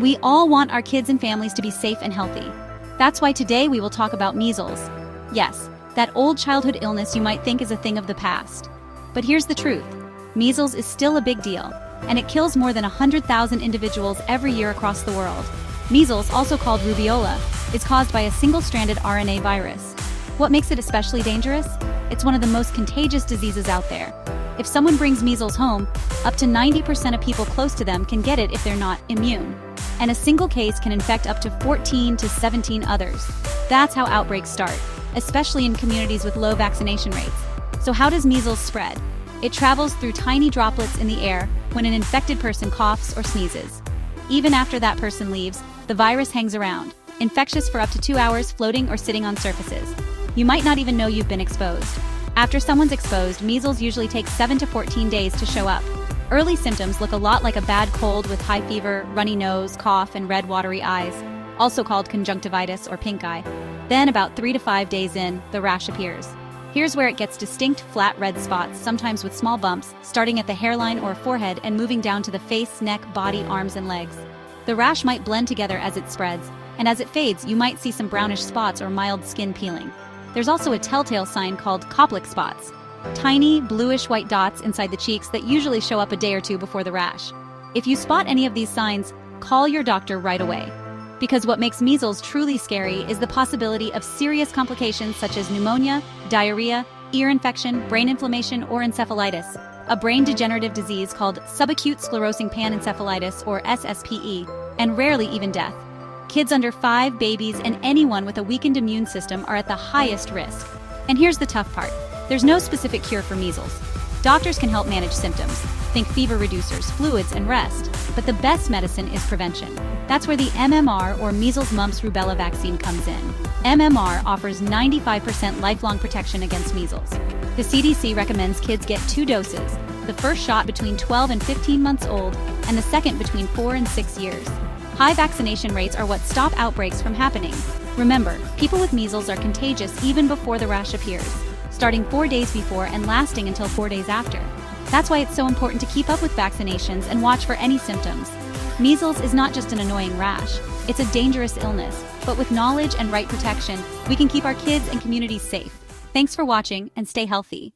We all want our kids and families to be safe and healthy. That's why today we will talk about measles. Yes, that old childhood illness you might think is a thing of the past. But here's the truth. Measles is still a big deal, and it kills more than 100,000 individuals every year across the world. Measles, also called rubeola, is caused by a single-stranded RNA virus. What makes it especially dangerous? It's one of the most contagious diseases out there. If someone brings measles home, up to 90% of people close to them can get it if they're not immune. And a single case can infect up to 14 to 17 others. That's how outbreaks start, especially in communities with low vaccination rates. So how does measles spread? It travels through tiny droplets in the air when an infected person coughs or sneezes. Even after that person leaves, the virus hangs around, infectious for up to 2 hours, floating or sitting on surfaces. You might not even know you've been exposed. After someone's exposed, measles usually takes 7 to 14 days to show up. Early symptoms look a lot like a bad cold with high fever, runny nose, cough, and red watery eyes, also called conjunctivitis or pink eye. Then about 3 to 5 days in, the rash appears. Here's where it gets distinct flat red spots, sometimes with small bumps, starting at the hairline or forehead and moving down to the face, neck, body, arms, and legs. The rash might blend together as it spreads, and as it fades, you might see some brownish spots or mild skin peeling. There's also a telltale sign called Koplik spots, tiny, bluish-white dots inside the cheeks that usually show up a day or two before the rash. If you spot any of these signs, call your doctor right away. Because what makes measles truly scary is the possibility of serious complications such as pneumonia, diarrhea, ear infection, brain inflammation, or encephalitis, a brain degenerative disease called subacute sclerosing panencephalitis or SSPE, and rarely even death. Kids under 5, babies, and anyone with a weakened immune system are at the highest risk. And here's the tough part. There's no specific cure for measles. Doctors can help manage symptoms, think fever reducers, fluids, and rest, but the best medicine is prevention. That's where the MMR or measles, mumps, rubella vaccine comes in. MMR offers 95% lifelong protection against measles. The CDC recommends kids get 2 doses, the first shot between 12 and 15 months old, and the second between 4 and 6 years. High vaccination rates are what stop outbreaks from happening. Remember, people with measles are contagious even before the rash appears, starting 4 days before and lasting until 4 days after. That's why it's so important to keep up with vaccinations and watch for any symptoms. Measles is not just an annoying rash, it's a dangerous illness, but with knowledge and right protection, we can keep our kids and communities safe. Thanks for watching and stay healthy.